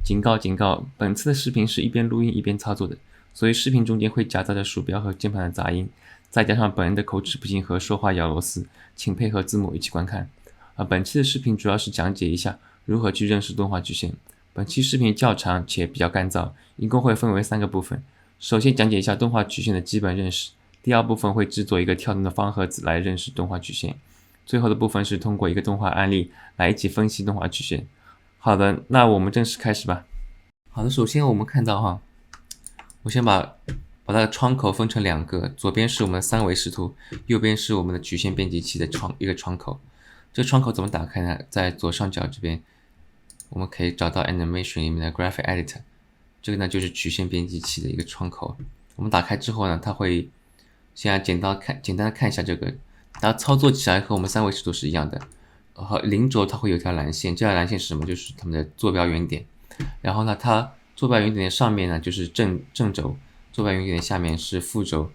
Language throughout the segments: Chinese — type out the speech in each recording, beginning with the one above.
警告警告，本次的视频是一边录音一边操作的，所以视频中间会夹杂着鼠标和键盘的杂音，再加上本人的口齿不清和说话咬螺丝，请配合字幕一起观看。本期的视频主要是讲解一下如何去认识动画曲线。本期视频较长且比较干燥，一共会分为3个部分。首先讲解一下动画曲线的基本认识，第二部分会制作一个跳动的方盒子来认识动画曲线，最后的部分是通过一个动画案例来一起分析动画曲线。好的，那我们正式开始吧。好的，首先我们看到我先把它的窗口分成2个，左边是我们的3维视图，右边是我们的曲线编辑器的一个窗口。这个窗口怎么打开呢？在左上角这边我们可以找到 Animation 里面的 Graphic Editor， 这个呢就是曲线编辑器的一个窗口。我们打开之后呢，它会先来简单的看一下这个，它操作起来和我们3维视图是一样的。零轴它会有条蓝线，这条蓝线是什么？就是它们的坐标原点。然后呢，它坐标原点的上面呢就是正轴，坐标原点下面是负轴。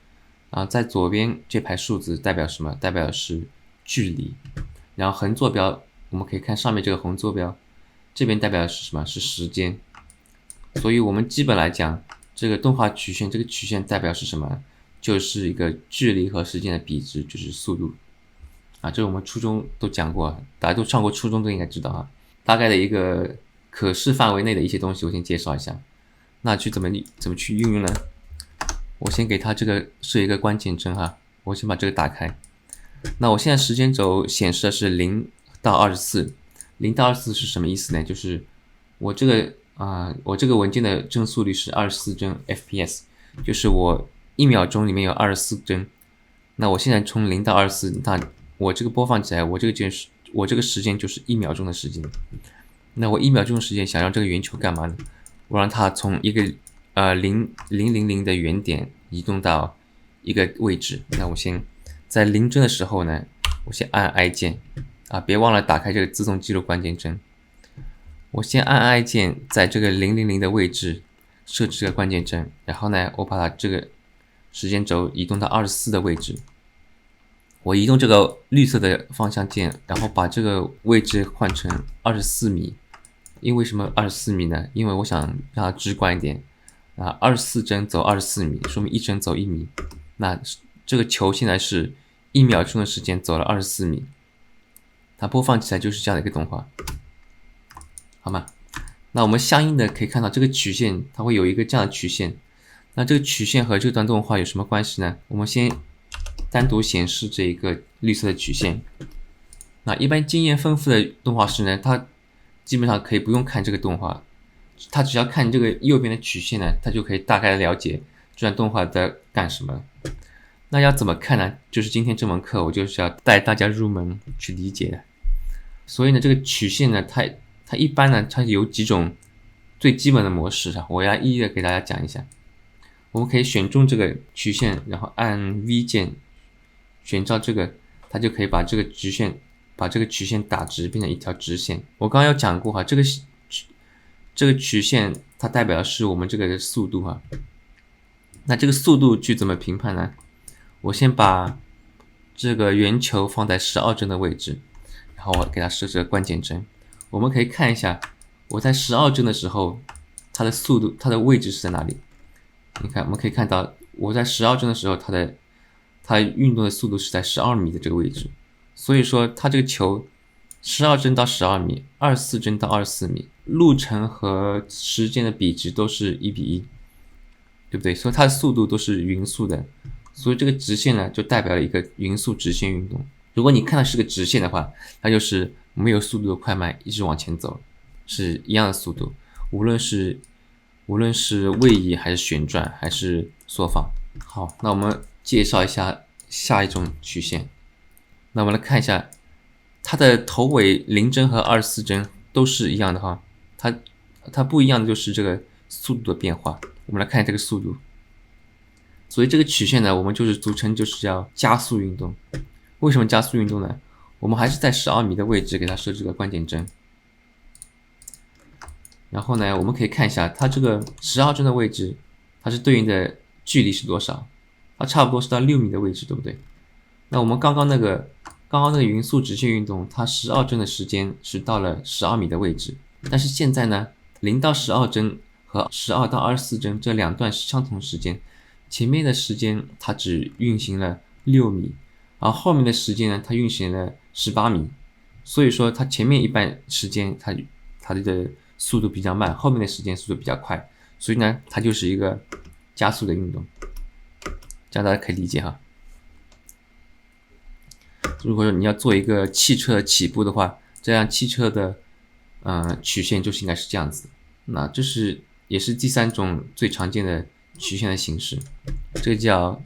然后在左边这排数字代表什么？代表的是距离。然后横坐标我们可以看上面这个横坐标，这边代表的是什么？是时间。所以我们基本来讲，这个动画曲线，这个曲线代表是什么？就是一个距离和时间的比值，就是速度。这我们初中都讲过，大家都上过初中都应该知道大概的一个可视范围内的一些东西我先介绍一下。那怎么去运用呢？我先给它这个设一个关键帧我先把这个打开。那我现在时间轴显示的是0到24。0到24是什么意思呢？就是我这个文件的帧速率是24帧 FPS， 就是我1秒钟里面有24帧。那我现在从0到24，那我这个播放起来，我这个时间就是1秒钟的时间。那我1秒钟的时间想让这个圆球干嘛呢？我让它从一个000的原点移动到一个位置。那我先在0帧的时候呢，我先按 I 键别忘了打开这个自动记录关键帧。我先按 I 键，在这个000的位置设置这个关键帧，然后呢，我把它这个时间轴移动到24的位置。我移动这个绿色的方向键，然后把这个位置换成24米。因为什么24米呢？因为我想让它直观一点24帧走24米，说明1帧走1米。那这个球现在是1秒钟的时间走了24米，它播放起来就是这样的一个动画，好吗？那我们相应的可以看到这个曲线，它会有一个这样的曲线。那这个曲线和这段动画有什么关系呢？我们先单独显示这一个绿色的曲线。那一般经验丰富的动画师呢，他基本上可以不用看这个动画，他只要看这个右边的曲线呢，他就可以大概了解这段动画在干什么。那要怎么看呢？就是今天这门课我就是要带大家入门去理解的。所以呢，这个曲线呢，它一般呢，它有几种最基本的模式我要一一的给大家讲一下。我们可以选中这个曲线，然后按 V 键选到这个，它就可以把这个曲线打直，变成一条直线。我刚刚有讲过这个曲线它代表的是我们这个速度那这个速度去怎么评判呢？我先把这个圆球放在12帧的位置，然后我给它设置关键帧。我们可以看一下，我在12帧的时候，它的速度，它的位置是在哪里？你看，我们可以看到，我在12帧的时候，它运动的速度是在12米的这个位置。所以说，它这个球12帧到12米，24帧到24米，路程和时间的比值都是1:1，对不对？所以它的速度都是匀速的。所以这个直线呢，就代表了一个匀速直线运动。如果你看的是个直线的话，它就是没有速度的快慢，一直往前走，是一样的速度，无论是位移还是旋转还是缩放。好，那我们介绍一下下一种曲线。那我们来看一下，它的头尾0帧和24帧都是一样的它不一样的就是这个速度的变化。我们来看这个速度。所以这个曲线呢，我们就是组成就是要加速运动。为什么加速运动呢？我们还是在12米的位置给它设置个关键帧。然后呢，我们可以看一下它这个12帧的位置，它是对应的距离是多少？它差不多是到6米的位置，对不对？那我们刚刚那个匀速直线运动，它12帧的时间是到了12米的位置，但是现在呢， 0到12帧和12到24帧这两段相同时间，前面的时间它只运行了6米，而后面的时间呢，它运行了18米。所以说它前面一半时间它的速度比较慢，后面的时间速度比较快，所以呢它就是一个加速的运动，这样大家可以理解哈。如果说你要做一个汽车起步的话，这辆汽车的曲线就是应该是这样子。那这是也是第3种最常见的曲线的形式，这个叫，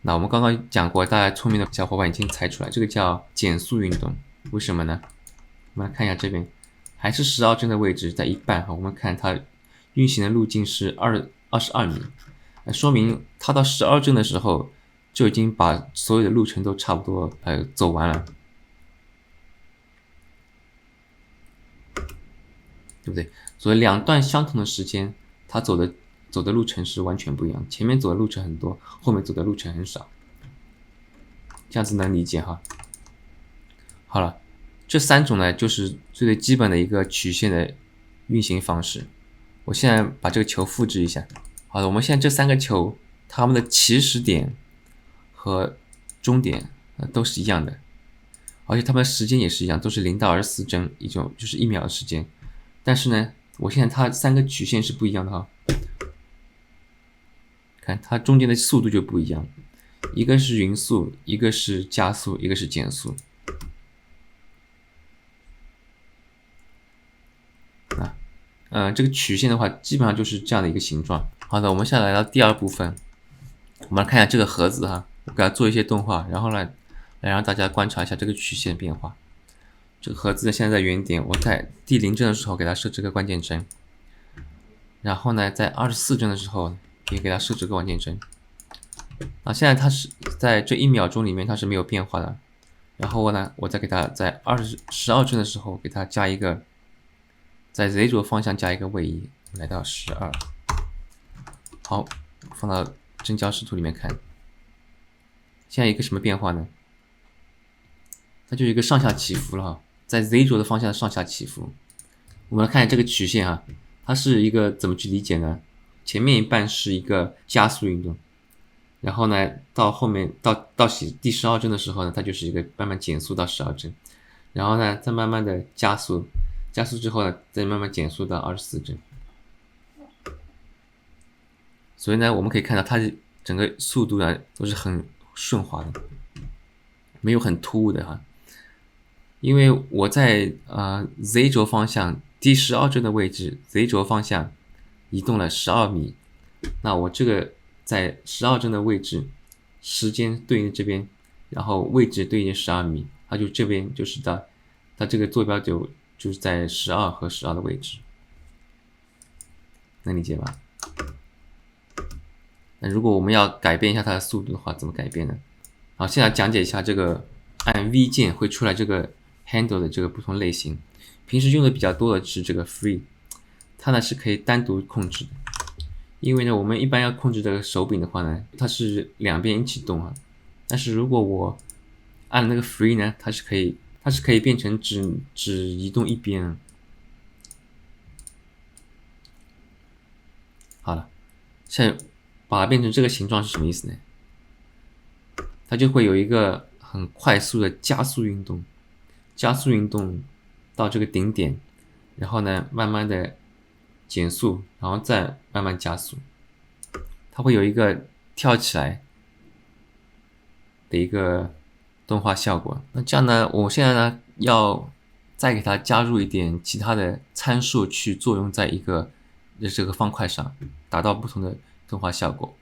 那我们刚刚讲过，大家聪明的小伙伴已经猜出来，这个叫减速运动。为什么呢？我们来看一下这边，还是12帧的位置在一半哈，我们看它运行的路径是22米，说明它到12帧的时候就已经把所有的路程都差不多走完了，对不对？所以两段相同的时间，它走的路程是完全不一样，前面走的路程很多，后面走的路程很少，这样子能理解哈。好了，这3种呢就是最基本的一个曲线的运行方式。我现在把这个球复制一下。好的，我们现在这3个球，它们的起始点和终点都是一样的，而且它们的时间也是一样，都是0到24帧，一种就是1秒的时间。但是呢，我现在它3个曲线是不一样的哈，看它中间的速度就不一样，一个是匀速，一个是加速，一个是减速。这个曲线的话，基本上就是这样的一个形状。好的，我们现在来到第2部分，我们来看一下这个盒子哈，我给它做一些动画，然后来让大家观察一下这个曲线变化。这个盒子现在在原点，我在第0帧的时候给它设置个关键帧，然后呢，在24帧的时候也给它设置个关键帧。现在它是在这1秒钟里面它是没有变化的，然后呢，我再给它在12帧的时候给它加一个。在 Z 轴方向加一个位移，来到12。好，放到真焦视图里面看。现在一个什么变化呢？它就是一个上下起伏了哈，在 Z 轴的方向上下起伏。我们来看这个曲线哈，它是一个怎么去理解呢？前面一半是一个加速运动，然后呢，到后面到第12帧的时候呢，它就是一个慢慢减速到12帧，然后呢，再慢慢的加速。加速之后呢，再慢慢减速到24帧。所以呢，我们可以看到它的整个速度呢都是很顺滑的，没有很突兀的哈。因为我在Z 轴方向第12帧的位置 ，Z 轴方向移动了12米，那我这个在12帧的位置，时间对应这边，然后位置对应12米，它就这边就是它这个坐标就是在12和12的位置，能理解吧？那如果我们要改变一下它的速度的话，怎么改变呢？好，现在讲解一下这个按 V 键会出来这个 handle 的这个不同类型。平时用的比较多的是这个 free， 它呢是可以单独控制的。因为呢，我们一般要控制这个手柄的话呢，它是两边一起动啊。但是如果我按那个 free 呢，它是可以变成只移动一边。好了，现在把它变成这个形状是什么意思呢？它就会有一个很快速的加速运动，到这个顶点，然后呢，慢慢的减速，然后再慢慢加速，它会有一个跳起来的一个动画效果。那这样呢，我现在呢要再给它加入一点其他的参数去作用在这个方块上，达到不同的动画效果。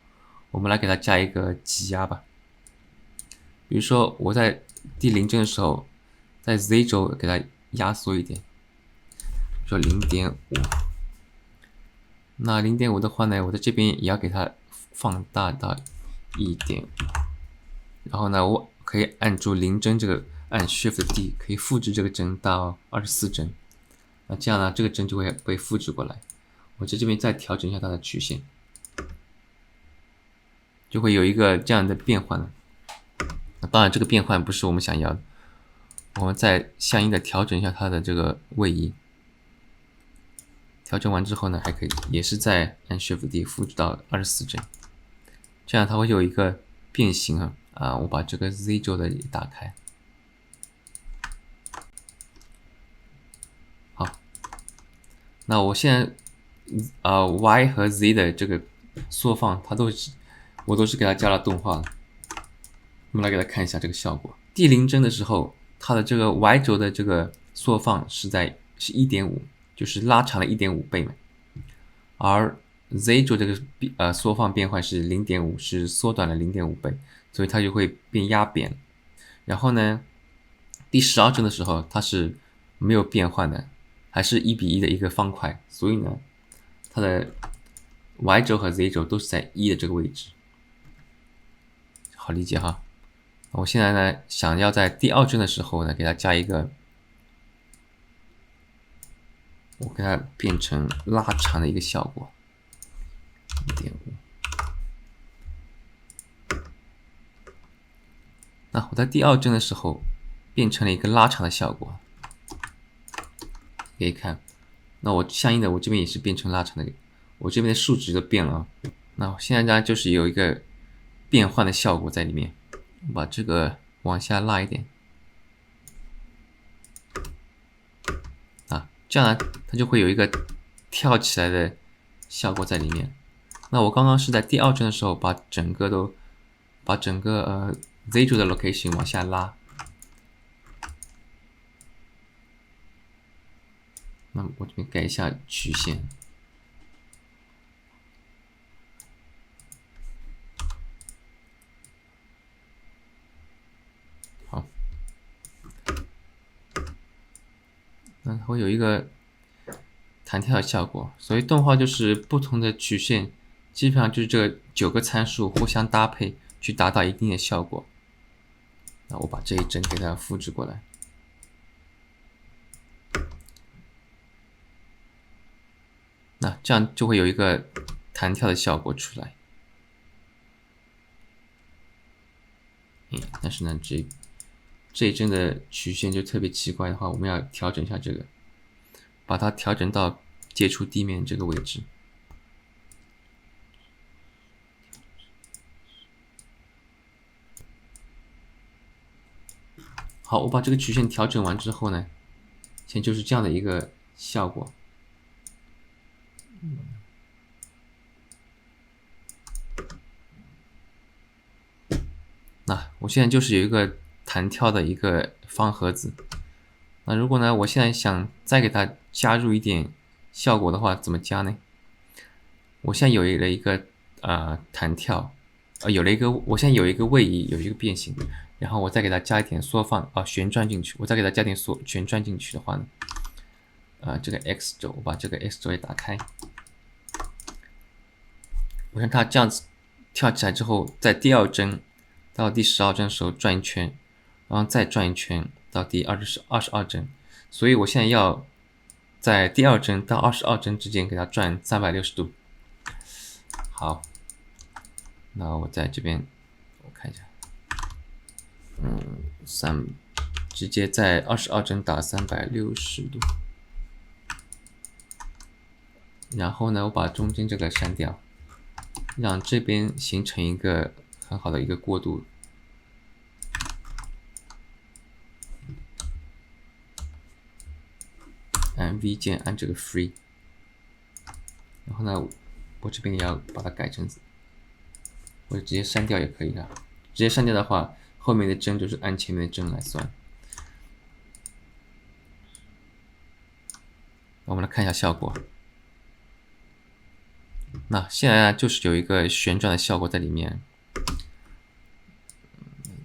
我们来给它加一个挤压吧。比如说我在第0帧的时候，在 Z 轴给它压缩一点，比如说 0.5。那 0.5 的话呢，我在这边也要给它放大到 1.5。然后呢，我可以按住0帧这个按 Shift D 可以复制这个帧到24帧。那这样呢，这个帧就会被复制过来。我在这边再调整一下它的曲线，就会有一个这样的变换了。当然这个变换不是我们想要的，我们再相应的调整一下它的这个位移，调整完之后呢，还可以也是再按 Shift D 复制到24帧，这样它会有一个变形我把这个 Z 轴的也打开。好，那我现在Y 和 Z 的这个缩放，我都是给它加了动画了。我们来给它看一下这个效果。第0帧的时候，它的这个 Y 轴的这个缩放是 1.5， 就是拉长了 1.5 倍嘛。而 Z 轴这个缩放变换是 0.5， 是缩短了 0.5 倍，所以它就会变压扁。然后呢，第12帧的时候，它是没有变换的，还是1:1的一个方块，所以呢，它的 Y 轴和 Z 轴都是在1的这个位置，好理解哈。我现在呢，想要在第2帧的时候呢，给它加一个，我给它变成拉长的一个效果 1.5。那我在第2帧的时候变成了一个拉长的效果，可以看，那我相应的我这边也是变成拉长的，我这边的数值都变了啊。那我现在呢，就是有一个变换的效果在里面，我把这个往下拉一点，这样呢，它就会有一个跳起来的效果在里面。那我刚刚是在第2帧的时候把整个 Z 轴的 location 往下拉，那我这边改一下曲线。好，那它会有一个弹跳的效果。所以动画就是不同的曲线，基本上就是这9个参数互相搭配，去达到一定的效果。那我把这一帧给它复制过来，那这样就会有一个弹跳的效果出来。但是呢，这一帧的曲线就特别奇怪的话，我们要调整一下这个，把它调整到接触地面这个位置。好，我把这个曲线调整完之后呢，现在就是这样的一个效果。那我现在就是有一个弹跳的一个方盒子。那如果呢，我现在想再给它加入一点效果的话，怎么加呢？我现在有了一个弹跳，我现在有一个位移，有一个变形，然后我再给它加一点缩放旋转进去，我再给它加点旋转进去的话呢，这个 X 轴，我把这个 X 轴也打开，我让它这样子跳起来之后，在第2帧到第12帧的时候转一圈，然后再转一圈到第22帧，所以我现在要在第2帧到22帧之间给它转360度。好，那我在这边我看一下，直接在22帧打360度，然后呢，我把中间这个删掉，让这边形成一个很好的一个过渡。按 V 键按这个 Free， 然后呢，我这边也要把它改成，或者直接删掉也可以的。直接删掉的话，后面的帧就是按前面的帧来算。我们来看一下效果。那现在呢，就是有一个旋转的效果在里面。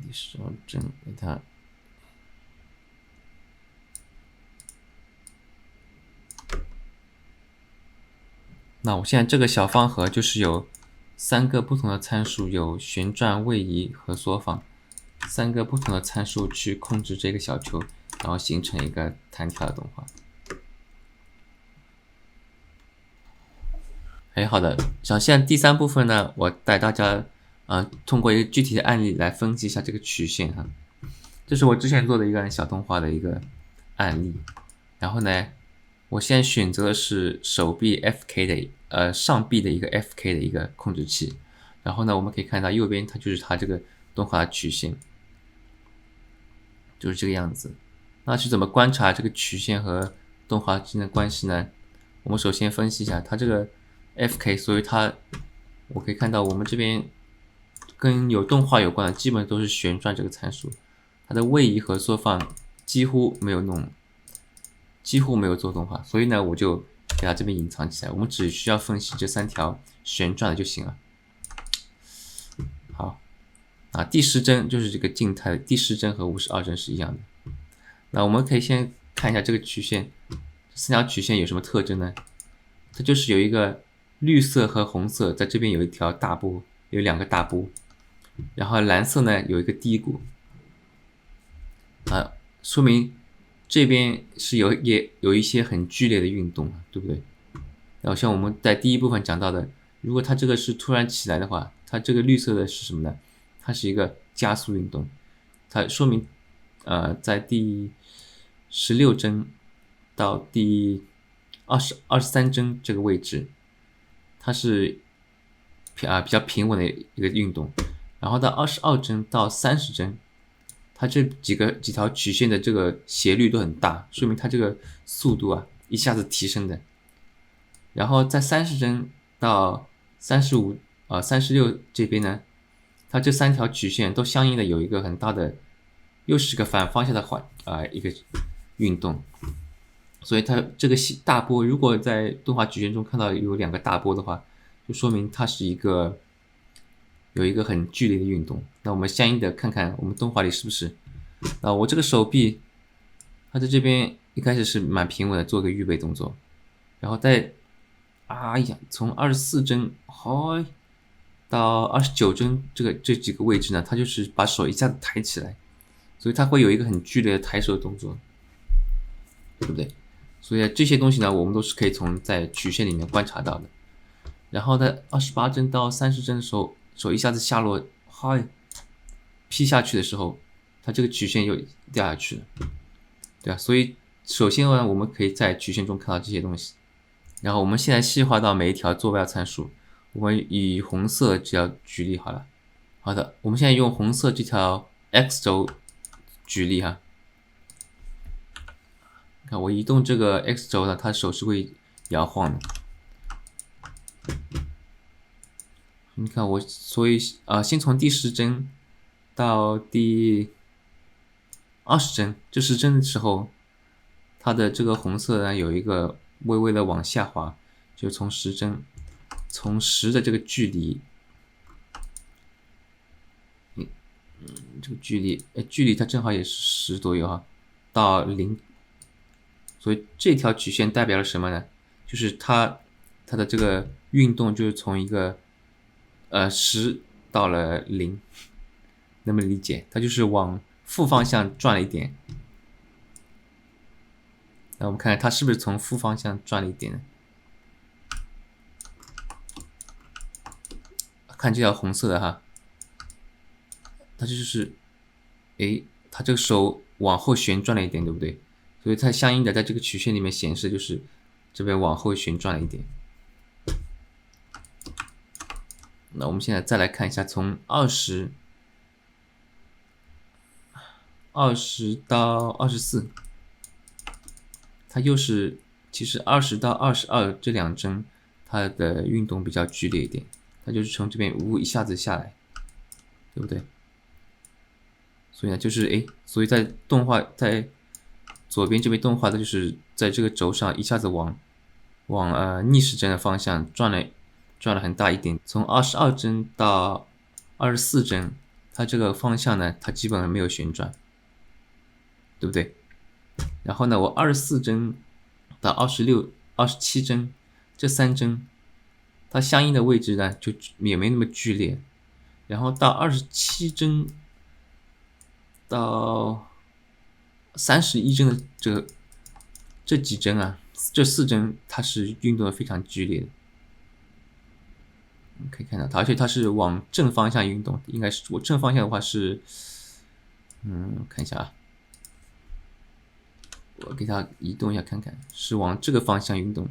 第12帧给它。那我现在这个小方盒就是有3个不同的参数，有旋转、位移和缩放，3个不同的参数去控制这个小球，然后形成一个弹跳的动画。好的，现在第3部分呢，我带大家通过一个具体的案例来分析一下这个曲线哈。这是我之前做的一个小动画的一个案例，然后呢，我现在选择的是手臂 FK 的上臂的一个 FK 的一个控制器，然后呢，我们可以看到右边它就是它这个动画曲线，就是这个样子。那是怎么观察这个曲线和动画之间的关系呢？我们首先分析一下它这个 FK， 所以我可以看到我们这边跟有动画有关的基本都是旋转这个参数，它的位移和缩放几乎没有做动画，所以呢我就给它这边隐藏起来，我们只需要分析这3条旋转的就行了。好，第10帧就是这个静态的，第10帧和52帧是一样的。那我们可以先看一下这个曲线，这3条曲线有什么特征呢？它就是有一个绿色和红色在这边有一条大波，有2个大波，然后蓝色呢有一个低谷，说明这边是也有一些很剧烈的运动，对不对？然后像我们在第一部分讲到的，如果它这个是突然起来的话，它这个绿色的是什么呢？它是一个加速运动，它说明在第16帧到第23帧这个位置，它是比较平稳的一个运动，然后到22帧到30帧，它这几条曲线的这个斜率都很大，说明它这个速度一下子提升的。然后在30帧到35、36这边呢，它这3条曲线都相应的有一个很大的，又是个反方向的一个运动，所以它这个大波，如果在动画曲线中看到有2个大波的话，就说明它是有一个很剧烈的运动。那我们相应的看看我们动画里是不是，我这个手臂，它在这边一开始是蛮平稳的，做个预备动作，然后从24帧到29帧这几个位置呢，它就是把手一下子抬起来，所以它会有一个很剧烈的抬手的动作，对不对？所以这些东西呢，我们都是可以在曲线里面观察到的。然后在28帧到30帧的时候，手一下子下落，劈下去的时候，它这个曲线又掉下去了，对啊。所以首先呢，我们可以在曲线中看到这些东西。然后我们现在细化到每一条坐标参数，我们以红色只要举例好了。好的，我们现在用红色这条 x 轴举例哈。看我移动这个 x 轴呢，它手是会摇晃的。你看我，所以先从第10帧到第20帧，这10帧的时候，它的这个红色呢有一个微微的往下滑，就从10帧，从10的这个距离，这个距离它正好也是10左右哈，到0，所以这条曲线代表了什么呢？就是它的这个运动就是从一个10到了0，能不能理解？它就是往负方向转了一点。那我们看看它是不是从负方向转了一点呢？看这条红色的哈，它就是它这个手往后旋转了一点，对不对？所以它相应的在这个曲线里面显示就是这边往后旋转了一点。那我们现在再来看一下，从20到24，它又是其实20到22这2帧，它的运动比较剧烈一点，它就是从这边一下子下来，对不对？所以呢，就是所以在左边这边动画的就是在这个轴上一下子往逆时针的方向转了很大一点，从22帧到24帧，它这个方向呢，它基本上没有旋转，对不对？然后呢，我24帧到27帧这3帧，它相应的位置呢就也没那么剧烈，然后到27帧到31帧的这几帧这4帧它是运动的非常剧烈的。可以看到它，而且它是往正方向运动，应该是我正方向的话是，看一下我给它移动一下看看，是往这个方向运动，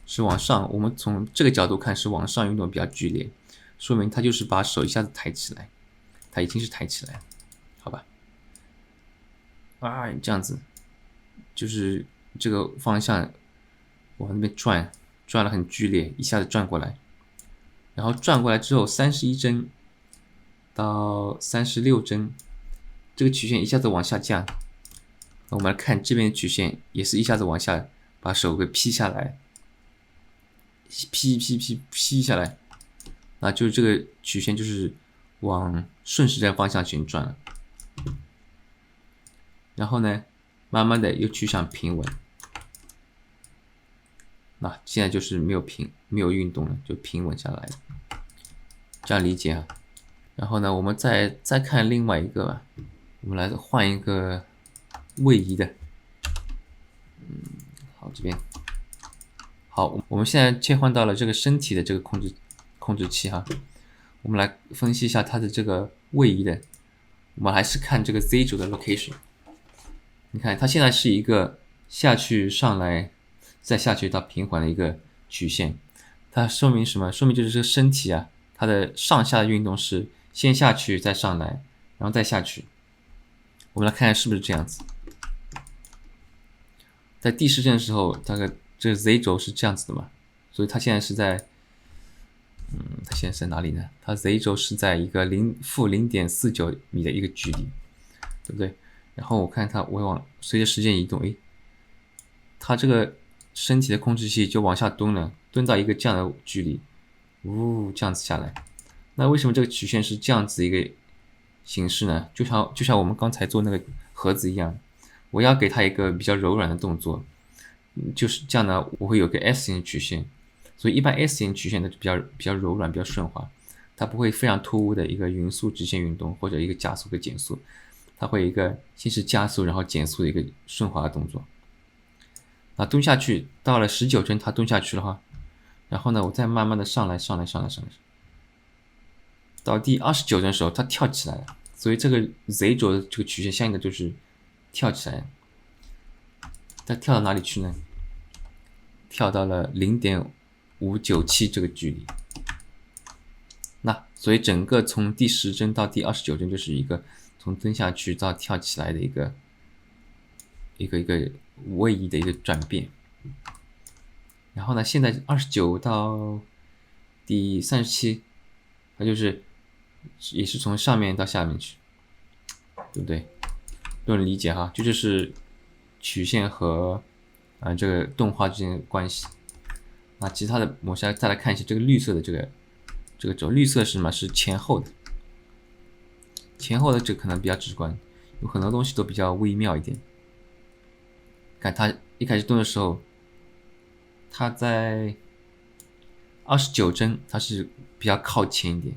是往上。我们从这个角度看是往上运动比较剧烈，说明它就是把手一下子抬起来，它已经是抬起来了，好吧？这样子，就是这个方向往那边转，转了很剧烈，一下子转过来，然后转过来之后31帧到36帧，这个曲线一下子往下降。我们来看这边的曲线也是一下子往下，把手给劈下来，劈下来，那就是这个曲线就是往顺时针方向旋转了。然后呢，慢慢的又趋向平稳。那现在就是没有运动了，就平稳下来了，这样理解啊。然后呢，我们再看另外一个吧，我们来换一个位移的。好，这边好，我们现在切换到了这个身体的这个控制器哈。我们来分析一下它的这个位移的，我们还是看这个 Z 轴的 location。你看，它现在是一个下去上来，再下去到平缓的一个曲线，它说明什么？说明就是这个身体啊，它的上下的运动是先下去再上来，然后再下去。我们来看看是不是这样子。在第10帧的时候，大概这个 Z 轴是这样子的嘛，所以它现在是在，它现在是在哪里呢？它 Z 轴是在一个负0.49米的一个距离，对不对？然后我看它，我随着时间移动，它这个身体的控制器就往下蹲了，蹲到一个这样的距离，这样子下来。那为什么这个曲线是这样子一个形式呢？就像我们刚才做那个盒子一样，我要给它一个比较柔软的动作，就是这样呢，我会有个 S 型曲线。所以一般 S 型曲线的比较柔软，比较顺滑，它不会非常突兀的一个匀速直线运动或者一个加速和减速。它会一个先是加速，然后减速的一个顺滑的动作。那蹲下去到了19帧，它蹲下去了哈，然后呢，我再慢慢的上来，到第29帧的时候，它跳起来了。所以这个 Z 轴的这个曲线相应的就是跳起来了。它跳到哪里去呢？跳到了0.597这个距离。那所以整个从第10帧到第29帧就是一个从蹲下去到跳起来的一个位移的一个转变。然后呢，现在29到第37，它就是也是从上面到下面去，对不对？都能理解哈，这就是曲线和这个动画之间的关系。那其他的，我再来看一下这个绿色的这个轴，绿色是什么？是前后的。前后的这可能比较直观，有很多东西都比较微妙一点。看它一开始动的时候，它在29帧，它是比较靠前一点。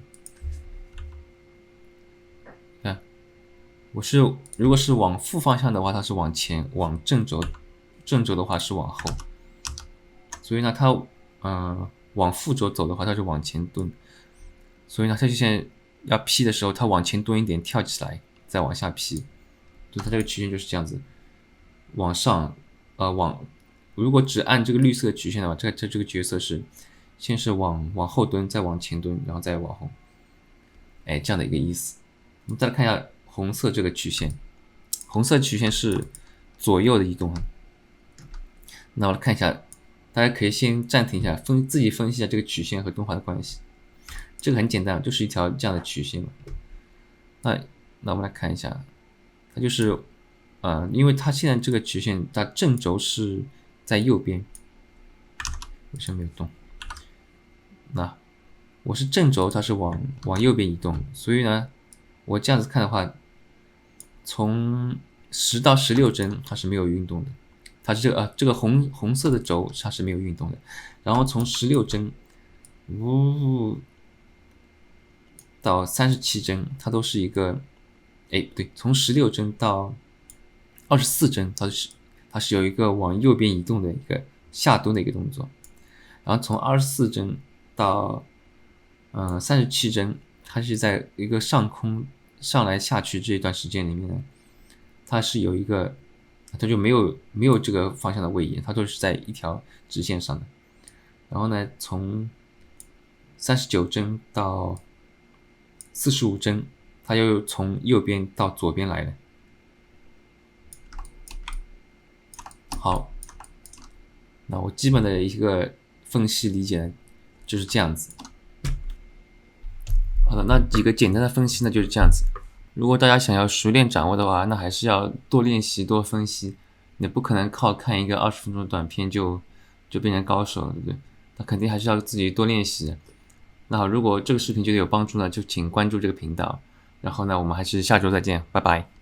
看，如果是往负方向的话，它是往前；往正轴的话是往后。所以呢，它往负轴走的话，它就往前蹲。所以呢，它就现在要劈的时候，它往前蹲一点，跳起来，再往下劈。就它这个曲线就是这样子，往上，如果只按这个绿色的曲线的话，这个角色是先是往后蹲，再往前蹲，然后再往后，这样的一个意思。我们再来看一下红色这个曲线，红色曲线是左右的移动。那我来看一下，大家可以先暂停一下，自己分析一下这个曲线和动画的关系。这个很简单，就是一条这样的曲线。那我们来看一下，它就是因为它现在这个曲线，它正轴是在右边，为什么没有动？那我是正轴，它是往右边移动，所以呢，我这样子看的话，从10到16帧它是没有运动的，它是这个红色的轴它是没有运动的，然后从16帧，到37帧，它都是一个，对，从16帧到24帧，它是有一个往右边移动的一个下蹲的一个动作，然后从24帧到37帧，它是在一个上空上来下去这一段时间里面呢，它是有一个它就没有这个方向的位移，它都是在一条直线上的。然后呢，从39帧到45帧，它又从右边到左边来了。好，那我基本的一个分析理解呢就是这样子。好的，那几个简单的分析呢就是这样子。如果大家想要熟练掌握的话，那还是要多练习多分析。你不可能靠看一个20分钟的短片就变成高手了，对不对？那肯定还是要自己多练习。那好，如果这个视频觉得有帮助呢，就请关注这个频道。然后呢，我们还是下周再见，拜拜。